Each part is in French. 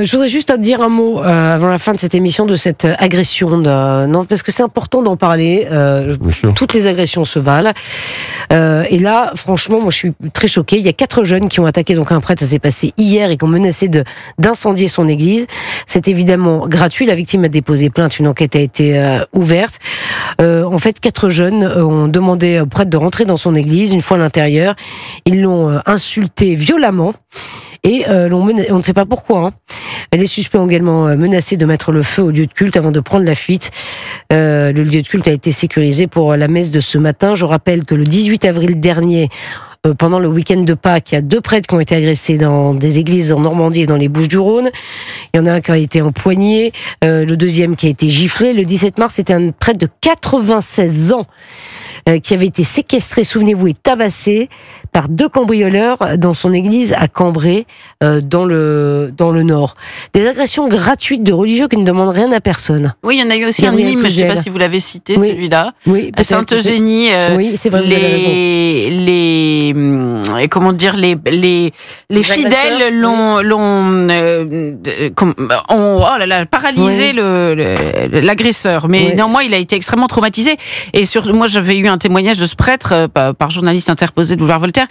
Je voudrais juste te dire un mot avant la fin de cette émission de cette agression. Non, parce que c'est important d'en parler. Toutes les agressions se valent. Et là, franchement, moi, je suis très choquée. Il y a 4 jeunes qui ont attaqué donc un prêtre. Ça s'est passé hier et qui ont menacé d'incendier son église. C'est évidemment gratuit. La victime a déposé plainte. Une enquête a été ouverte. En fait, 4 jeunes ont demandé au prêtre de rentrer dans son église. Une fois à l'intérieur, ils l'ont insulté violemment. Et on ne sait pas pourquoi. Les suspects ont également menacé de mettre le feu au lieu de culte avant de prendre la fuite. Le lieu de culte a été sécurisé pour la messe de ce matin. Je rappelle que le 18 avril dernier, pendant le week-end de Pâques, il y a 2 prêtres qui ont été agressés dans des églises en Normandie et dans les Bouches-du-Rhône. Il y en a un qui a été empoigné, le deuxième qui a été giflé. Le 17 mars, c'était un prêtre de 96 ans qui avait été séquestré, souvenez-vous, et tabassé par 2 cambrioleurs dans son église à Cambrai, dans le Nord. Des agressions gratuites de religieux qui ne demandent rien à personne. Oui, il y en a eu aussi un Nîmes, je ne sais pas si vous l'avez cité, celui-là. Oui, à Sainte-Eugénie. Oui, c'est vrai, vous avez raison. Comment dire, les fidèles l'ont paralysé l'agresseur. Mais néanmoins, il a été extrêmement traumatisé. Et moi, j'avais eu un témoignage de ce prêtre par journaliste interposé de Boulevard Voltaire.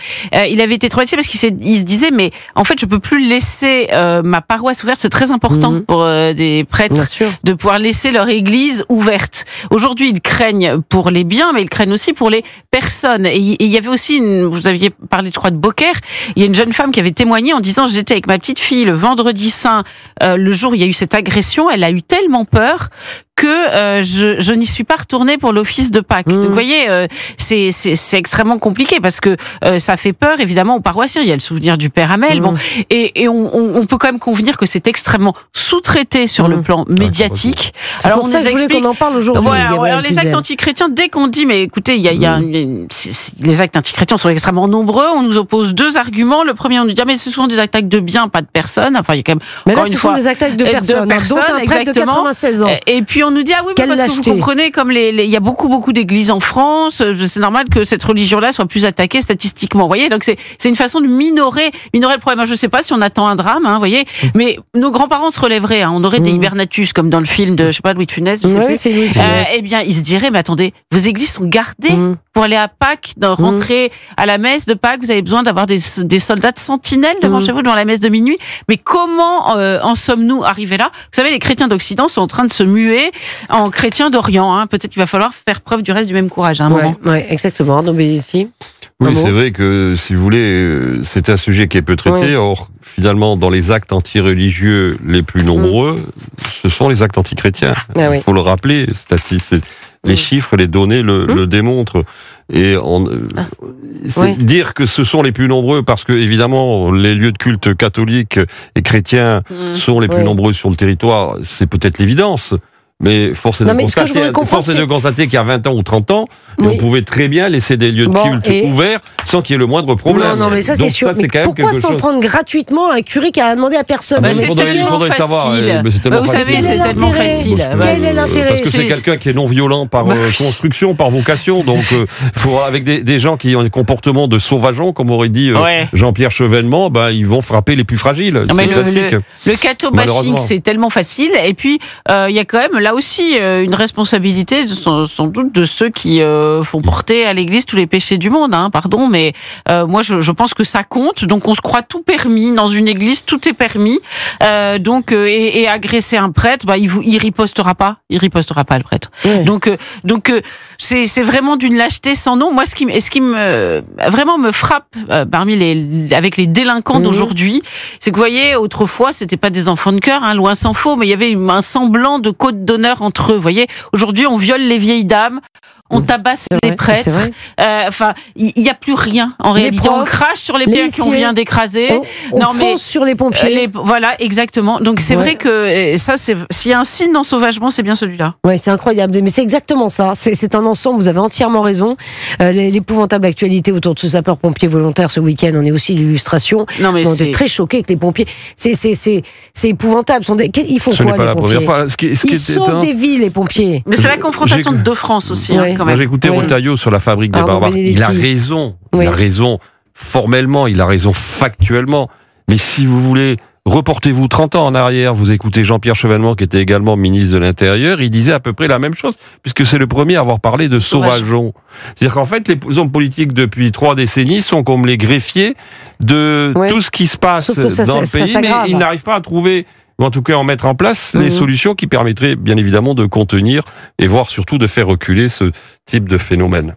Il avait été traumatisé parce qu'il se disait, mais en fait, je peux plus laisser ma paroisse ouverte. C'est très important pour des prêtres de pouvoir laisser leur église ouverte. Aujourd'hui, ils craignent pour les biens, mais ils craignent aussi pour les personnes. Et il y avait aussi, vous aviez parlé, je crois, de Beaucaire. Il y a une jeune femme qui avait témoigné en disant, j'étais avec ma petite fille le vendredi saint, le jour où il y a eu cette agression. Elle a eu tellement peur que je n'y suis pas retournée pour l'office de Pâques. Donc, vous voyez, c'est extrêmement compliqué parce que ça fait peur, évidemment, aux paroissiens. Il y a le souvenir du père Hamel. Bon, et on peut quand même convenir que c'est extrêmement sous-traité sur le plan médiatique. Alors, pour ça que je voulais qu'on en parle aujourd'hui. Alors, les actes antichrétiens, dès qu'on dit, mais écoutez, les actes antichrétiens sont extrêmement nombreux. On nous oppose 2 arguments. Le premier, on nous dit, mais c'est souvent des attaques de biens, pas de personnes. Enfin, il y a quand même. Mais là, ce sont des attaques de personnes. Dont un prêtre de 96 ans. Et puis, on nous dit, ah oui, parce que vous comprenez, comme il y a beaucoup d'églises en France, c'est normal que cette religion-là soit plus attaquée statistiquement. Vous voyez, donc c'est une façon de minorer le problème. Je ne sais pas si on attend un drame, vous voyez, mais nos grands-parents se relèveraient. On aurait des hibernatus, comme dans le film de, je sais pas, Louis de Funès. C'est Louis de Funès. Eh bien, ils se diraient, mais attendez, vos églises sont gardées pour aller à Pâques, rentrer à la messe de Pâques. Vous avez besoin d'avoir des soldats de sentinelle devant chez vous, devant la messe de minuit. Mais comment en sommes-nous arrivés là? Vous savez, les chrétiens d'Occident sont en train de se muer en chrétiens d'Orient. Peut-être qu'il va falloir faire preuve du reste du même courage à un moment. Oui, exactement. Oui, c'est vrai que, si vous voulez, c'est un sujet qui est peu traité. Or, finalement, dans les actes anti-religieux les plus nombreux, ce sont les actes anti-chrétiens. Il faut le rappeler. Les chiffres, les données le démontrent. Et dire que ce sont les plus nombreux parce que, évidemment, les lieux de culte catholiques et chrétiens sont les plus nombreux sur le territoire, c'est peut-être l'évidence. Mais force est de constater qu'il y a 20 ans ou 30 ans, on pouvait très bien laisser des lieux de culte ouverts sans qu'il y ait le moindre problème. Non, mais ça, c'est sûr. Mais pourquoi s'en prendre gratuitement à un curé qui n'a rien demandé à personne? Il faudrait savoir. Vous savez, c'est tellement facile. Quel est l'intérêt? Parce que c'est quelqu'un qui est non violent par construction, par vocation. Donc, avec des gens qui ont des comportements de sauvageons, comme aurait dit Jean-Pierre Chevènement, ils vont frapper les plus fragiles. C'est classique. Le catho-bashing, c'est tellement facile. Et puis, il y a quand même là aussi une responsabilité sans doute de ceux qui font porter à l'Église tous les péchés du monde, pardon, mais moi je pense que ça compte. Donc on se croit tout permis dans une Église, tout est permis. Et agresser un prêtre, il ripostera pas le prêtre. Donc c'est vraiment d'une lâcheté sans nom. Moi ce qui me vraiment me frappe avec les délinquants d'aujourd'hui, c'est que vous voyez, autrefois c'était pas des enfants de cœur, loin s'en faut, mais il y avait un semblant de code d'honneur entre eux. Vous voyez, aujourd'hui on viole les vieilles dames, on tabasse les prêtres. Il n'y a plus rien en réalité. On crache sur les biens qu'on vient d'écraser. On fonce sur les pompiers. Voilà, exactement. Donc c'est vrai que ça, s'il y a un signe d'ensauvagement, c'est bien celui-là. Oui, c'est incroyable. Mais c'est exactement ça. C'est un ensemble. Vous avez entièrement raison. L'épouvantable actualité autour de ce sapeur-pompier volontaire ce week-end, on est aussi l'illustration. On est très choqués que les pompiers. C'est épouvantable. Ils font quoi, les pompiers? Ils sauvent des vies, les pompiers. Mais c'est la confrontation de 2 France aussi. Moi, j'ai écouté Retailleau sur la fabrique des barbares. Il a raison. Il a raison formellement, il a raison factuellement. Mais si vous voulez, Reportez-vous 30 ans en arrière, vous écoutez Jean-Pierre Chevènement, qui était également ministre de l'Intérieur, il disait à peu près la même chose, puisque c'est le premier à avoir parlé de sauvageons. C'est-à-dire qu'en fait, les hommes politiques depuis 3 décennies sont comme les greffiers de tout ce qui se passe dans le pays, mais ils n'arrivent pas à trouver, ou en tout cas en mettre en place, les solutions qui permettraient bien évidemment de contenir et voire surtout de faire reculer ce type de phénomène.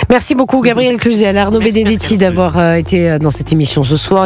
Merci beaucoup Gabriel Cluzel, Arnaud Benedetti d'avoir été dans cette émission ce soir.